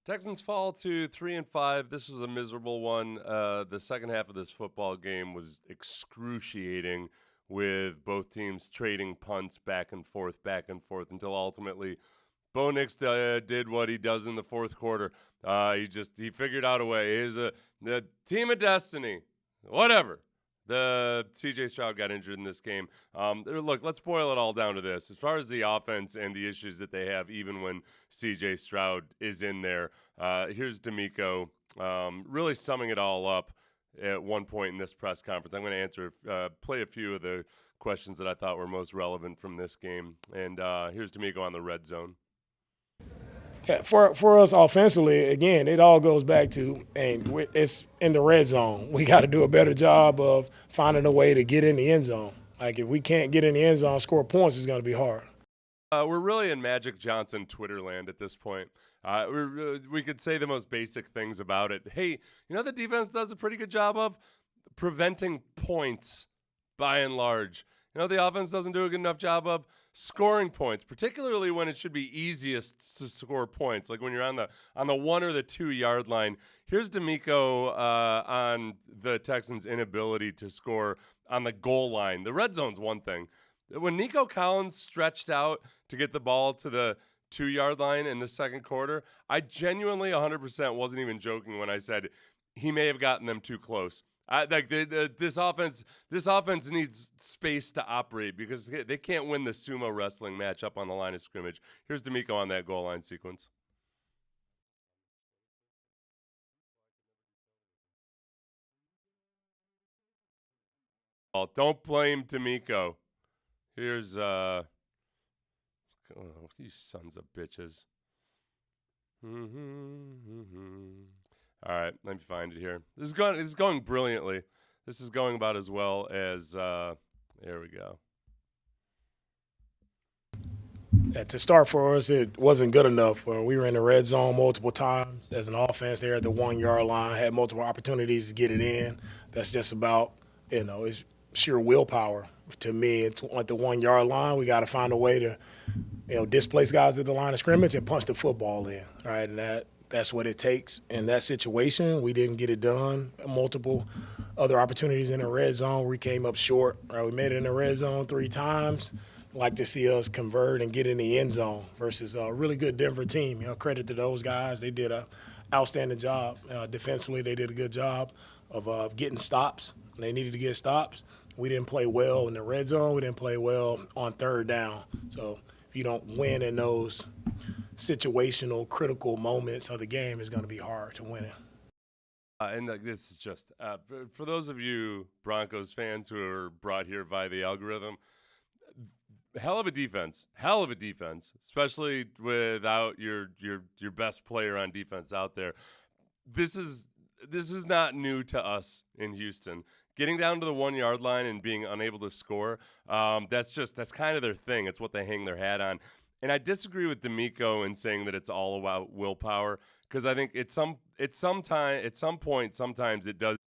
Texans fall to 3-5. This was a miserable one. The second half of this football game was excruciating, with both teams trading punts back and forth until ultimately Bo Nix did what he does in the fourth quarter. He figured out a way. He's the team of destiny. Whatever. The CJ Stroud got injured in this game. Look, let's boil it all down to this. As far as the offense and the issues that they have, even when CJ Stroud is in there, here's DeMeco really summing it all up at one point in this press conference. I'm going to play a few of the questions that I thought were most relevant from this game. And here's DeMeco on the red zone. Yeah, for us offensively, again, it all goes back to, and it's in the red zone. We got to do a better job of finding a way to get in the end zone. Like, if we can't get in the end zone, score points is going to be hard. We're really in Magic Johnson Twitter land at this point. We could say the most basic things about it. Hey, the defense does a pretty good job of preventing points by and large. The offense doesn't do a good enough job of scoring points, particularly when it should be easiest to score points, like when you're on the 1 or the 2 yard line. Here's DeMeco on the Texans' inability to score on the goal line. The red zone's one thing. When Nico Collins stretched out to get the ball to the 2 yard line in the second quarter, I genuinely 100% wasn't even joking when I said he may have gotten them too close. This offense needs space to operate because they can't win the sumo wrestling match up on the line of scrimmage. Here's DeMeco on that goal line sequence. Oh, don't blame DeMeco. Here's you sons of bitches. All right, let me find it here. This is going brilliantly. This is going about as well as there we go. To start for us, it wasn't good enough. We were in the red zone multiple times as an offense there at the 1 yard line, had multiple opportunities to get it in. That's just about, it's sheer willpower. To me, it's at the 1 yard line. We got to find a way to, displace guys at the line of scrimmage and punch the football in, right? And that's what it takes in that situation. We didn't get it done. Multiple other opportunities in the red zone. We came up short. Right? We made it in the red zone 3 times. Like to see us convert and get in the end zone versus a really good Denver team. Credit to those guys. They did an outstanding job. Defensively, they did a good job of getting stops. They needed to get stops. We didn't play well in the red zone. We didn't play well on third down. So if you don't win in those situational, critical moments of the game, it's going to be hard to win it. And this is just for those of you Broncos fans who are brought here by the algorithm. Hell of a defense, especially without your best player on defense out there. This is not new to us in Houston. Getting down to the 1 yard line and being unable to score, that's kind of their thing. It's what they hang their hat on. And I disagree with DeMeco in saying that it's all about willpower, because I think at some point sometimes it does.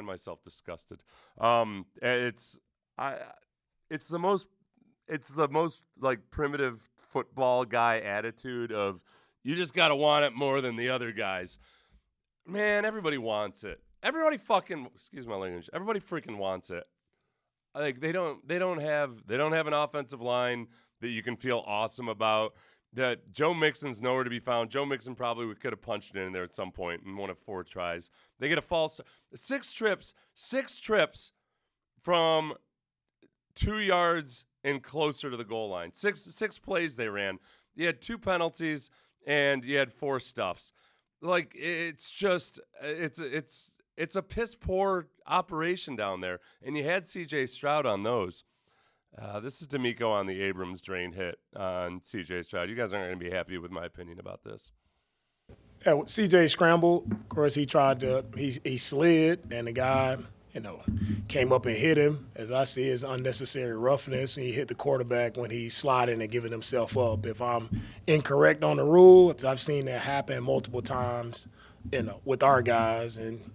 find myself disgusted. It's the most like primitive football guy attitude of you just got to want it more than the other guys. Man, everybody wants it. Everybody fucking, excuse my language, everybody freaking wants it. Like they don't have an offensive line that you can feel awesome about. That Joe Mixon's nowhere to be found. Joe Mixon probably could have punched it in there at some point in one of 4 tries. They get a false 6 trips from 2 yards and closer to the goal line. Six plays they ran. You had 2 penalties and you had 4 stuffs. Like it's just it's a piss poor operation down there, and you had C.J. Stroud on those. This is DeMeco on the Abrams drain hit on C.J. Stroud. You guys aren't going to be happy with my opinion about this. Yeah, C.J. scrambled. Of course, he tried to he slid, and the guy came up and hit him. As I see, it's unnecessary roughness. He hit the quarterback when he's sliding and giving himself up. If I'm incorrect on the rule, I've seen that happen multiple times, with our guys, and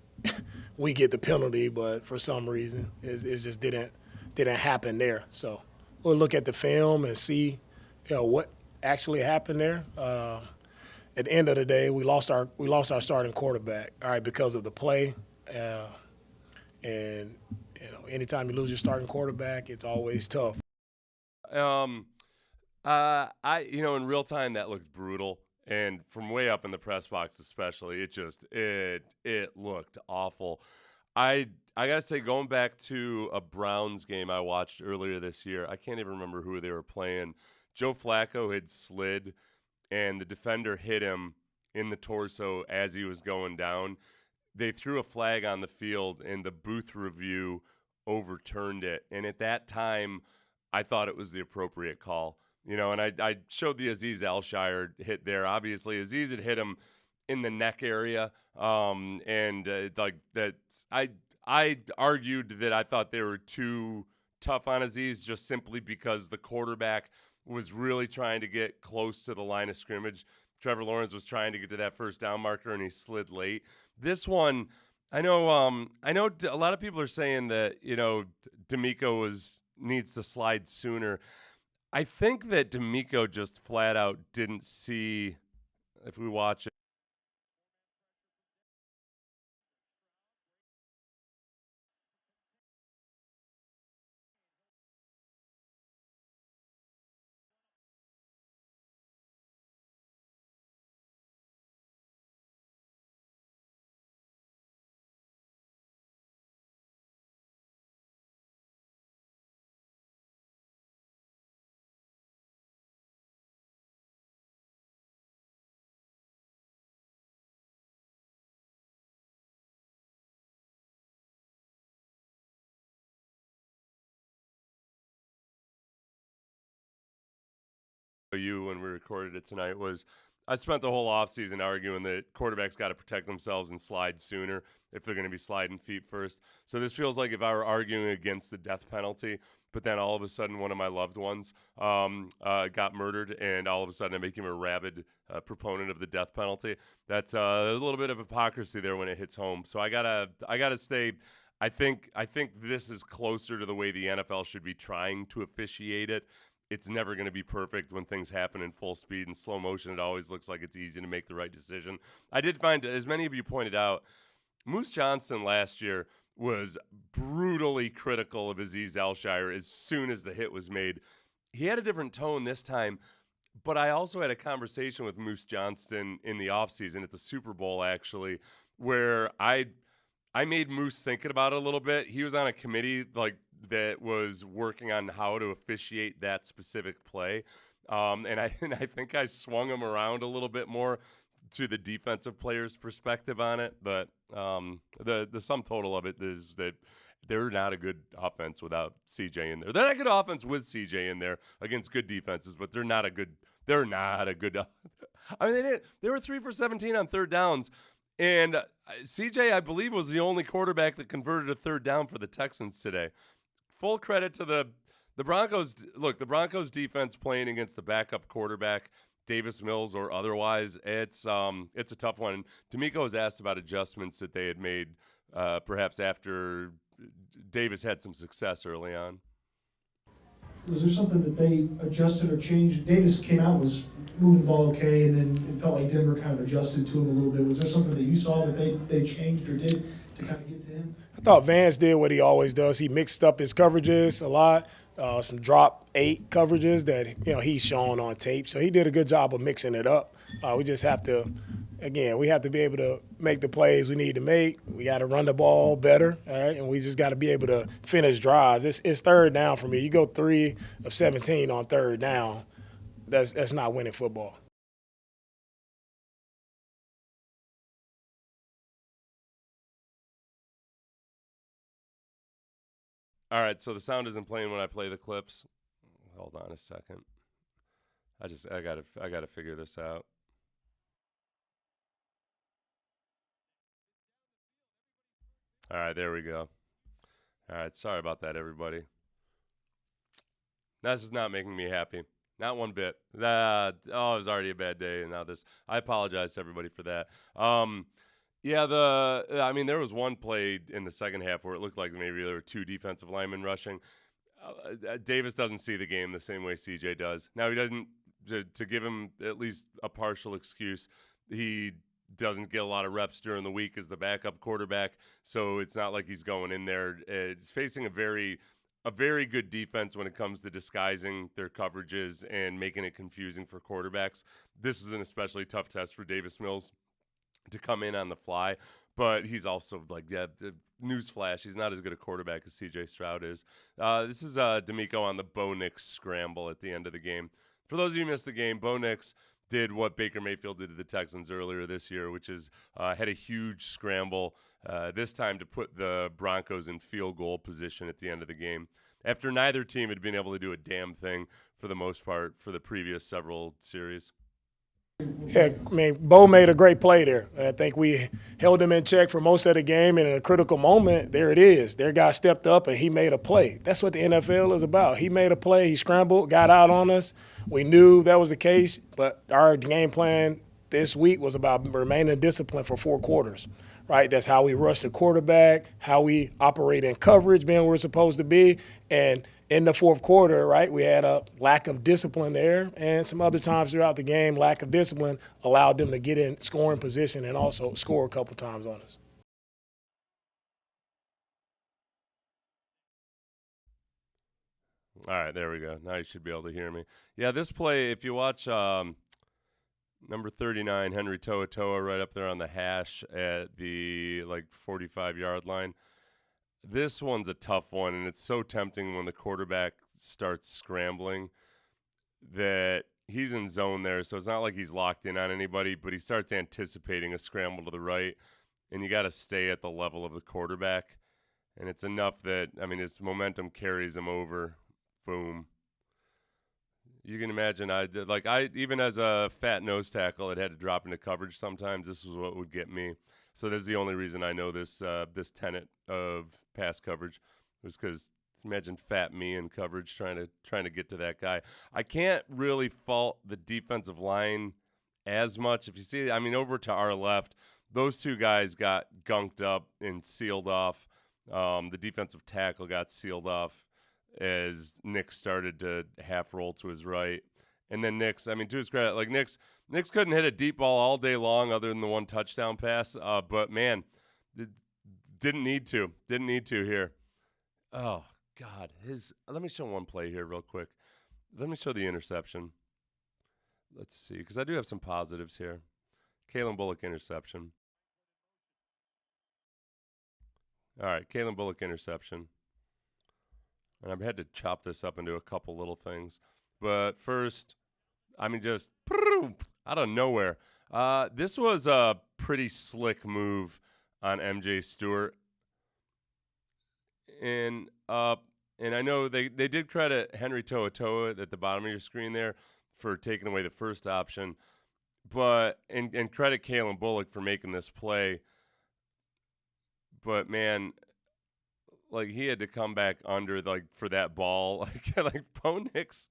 we get the penalty, but for some reason, it just didn't happen there. So we'll look at the film and see, what actually happened there. At the end of the day, we lost our starting quarterback, all right, because of the play. And anytime you lose your starting quarterback, it's always tough. In real time that looked brutal, and from way up in the press box especially, it looked awful. I gotta say, going back to a Browns game I watched earlier this year, I can't even remember who they were playing. Joe Flacco had slid, and the defender hit him in the torso as he was going down. They threw a flag on the field, and the booth review overturned it. And at that time, I thought it was the appropriate call. And I showed the Azeez Al-Shire hit there. Obviously, Azeez had hit him in the neck area, like that. I argued that I thought they were too tough on Azeez just simply because the quarterback was really trying to get close to the line of scrimmage. Trevor Lawrence was trying to get to that first down marker, and he slid late. This one, I know a lot of people are saying that, DeMeco needs to slide sooner. I think that DeMeco just flat out didn't see, if we watch it, you when we recorded it tonight was I spent the whole offseason arguing that quarterbacks got to protect themselves and slide sooner if they're going to be sliding feet first. So this feels like if I were arguing against the death penalty, but then all of a sudden one of my loved ones got murdered, and all of a sudden I became a rabid proponent of the death penalty. That's a little bit of hypocrisy there when it hits home. So I gotta stay. I think this is closer to the way the NFL should be trying to officiate it. It's never going to be perfect when things happen in full speed and slow motion. It always looks like it's easy to make the right decision. I did find, as many of you pointed out, Moose Johnston last year was brutally critical of Azeez Al-Shire as soon as the hit was made. He had a different tone this time, but I also had a conversation with Moose Johnston in the offseason at the Super Bowl, actually, where I made Moose thinking about it a little bit. He was on a committee that was working on how to officiate that specific play. And I think I swung him around a little bit more to the defensive player's perspective on it. But the sum total of it is that they're not a good offense without CJ in there. They're not a good offense with CJ in there against good defenses, but they're not a good. I mean, they were 3 for 17 on third downs. And CJ, I believe, was the only quarterback that converted a third down for the Texans today. Full credit to the Broncos. Look, the Broncos defense playing against the backup quarterback Davis Mills or otherwise, it's a tough one. And DeMeco was asked about adjustments that they had made, perhaps after Davis had some success early on. Was there something that they adjusted or changed? Davis came out and was moving the ball okay, and then it felt like Denver kind of adjusted to him a little bit. Was there something that you saw that they changed or did to kind of get to him? I thought Vance did what he always does. He mixed up his coverages a lot, some drop 8 coverages that he's shown on tape. So he did a good job of mixing it up. We just have to, again, we have to be able to make the plays we need to make. We got to run the ball better, all right? And we just got to be able to finish drives. It's third down for me. You go 3 of 17 on third down, that's not winning football. All right, so the sound isn't playing when I play the clips. Hold on a second. I gotta figure this out. All right, there we go. All right, sorry about that, everybody. That's just not making me happy. Not one bit. It was already a bad day, and now this. I apologize to everybody for that. Yeah, there was one play in the second half where it looked like maybe there were 2 defensive linemen rushing. Davis doesn't see the game the same way CJ does. Now, he doesn't, to give him at least a partial excuse, he doesn't get a lot of reps during the week as the backup quarterback, so it's not like he's going in there. It's facing a very good defense when it comes to disguising their coverages and making it confusing for quarterbacks. This is an especially tough test for Davis Mills to come in on the fly, but he's also newsflash, he's not as good a quarterback as CJ Stroud is. This is DeMeco on the Bo Nix scramble at the end of the game. For those of you who missed the game, Bo Nix did what Baker Mayfield did to the Texans earlier this year, which is had a huge scramble, this time to put the Broncos in field goal position at the end of the game, after neither team had been able to do a damn thing for the most part for the previous several series. Yeah, I mean, Bo made a great play there. I think we held him in check for most of the game, and in a critical moment, there it is. Their guy stepped up, and he made a play. That's what the NFL is about. He made a play. He scrambled, got out on us. We knew that was the case, but our game plan this week was about remaining disciplined for 4 quarters, right? That's how we rush the quarterback, how we operate in coverage, being where we're supposed to be, and in the fourth quarter, right, we had a lack of discipline there, and some other times throughout the game, lack of discipline allowed them to get in scoring position and also score a couple times on us. All right, there we go. Now you should be able to hear me. Yeah, this play, if you watch number 39, Henry To'oTo'o, right up there on the hash at the 45-yard line, this one's a tough one, and it's so tempting when the quarterback starts scrambling that he's in zone there, so it's not like he's locked in on anybody, but he starts anticipating a scramble to the right, and you got to stay at the level of the quarterback, and it's enough that, his momentum carries him over. Boom. You can imagine, I even as a fat nose tackle, it had to drop into coverage sometimes. This is what would get me. So this is the only reason I know this tenet of pass coverage was because imagine fat me in coverage trying to get to that guy. I can't really fault the defensive line as much. If you see, over to our left, those 2 guys got gunked up and sealed off. The defensive tackle got sealed off as Nick started to half roll to his right. And then Nick's, to his credit, Nick's couldn't hit a deep ball all day long other than the 1 touchdown pass. But, man, didn't need to here. Oh, God. Let me show one play here real quick. Let me show the interception. Let's see, because I do have some positives here. Kalen Bullock interception. All right, Kalen Bullock interception. And I've had to chop this up into a couple little things. But first, just out of nowhere. This was a pretty slick move on MJ Stewart. And I know they did credit Henry To'oTo'o at the bottom of your screen there for taking away the first option. But and credit Kalen Bullock for making this play. But, man, he had to come back under for that ball. Bo Nix,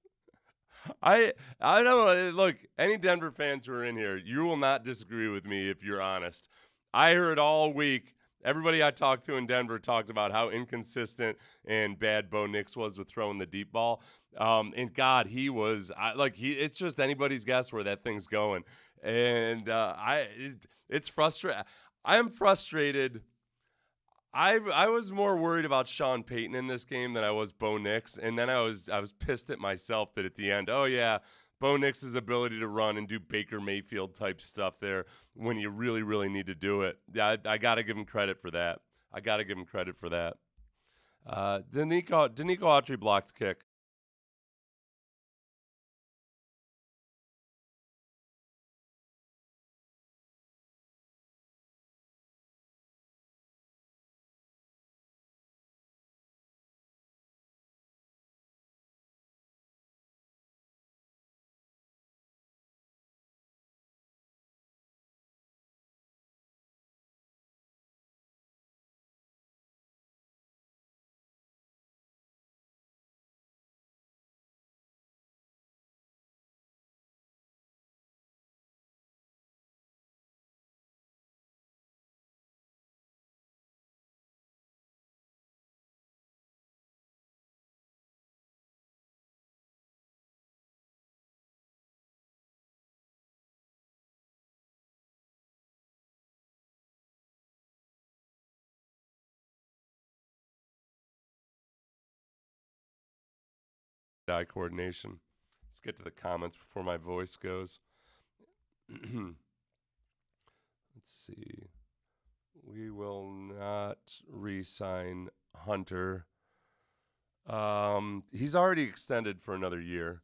I don't know. Look, any Denver fans who are in here, you will not disagree with me if you're honest. I heard all week. Everybody I talked to in Denver talked about how inconsistent and bad Bo Nix was with throwing the deep ball. And God, he was it's just anybody's guess where that thing's going. And it's frustrating. I am frustrated. I was more worried about Sean Payton in this game than I was Bo Nix, and then I was pissed at myself that at the end, oh yeah, Bo Nix's ability to run and do Baker Mayfield type stuff there when you really, really need to do it. Yeah, I got to give him credit for that. Denico Autry blocked kick. Eye coordination. Let's get to the comments before my voice goes. Let's see. We will not re-sign Hunter. He's already extended for another year,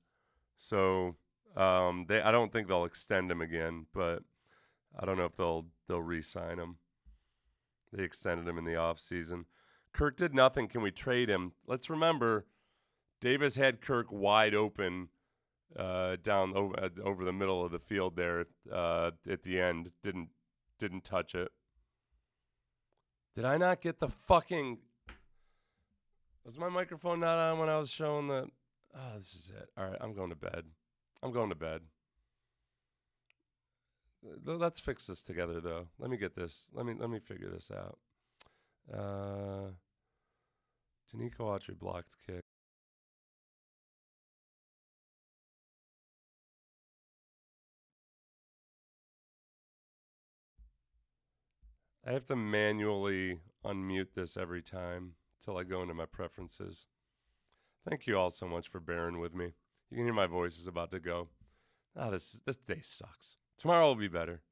so I don't think they'll extend him again. But I don't know if they'll re-sign him. They extended him in the offseason. Kirk did nothing. Can we trade him? Let's remember, Davis had Kirk wide open down over the middle of the field there at the end. Didn't touch it. Did I not get the fucking... Was my microphone not on when I was showing the... Oh, this is it. All right, I'm going to bed. Let's fix this together, though. Let me get this. Let me figure this out. Denico Autry blocked kick. I have to manually unmute this every time till I go into my preferences. Thank you all so much for bearing with me. You can hear my voice is about to go. This day sucks. Tomorrow will be better.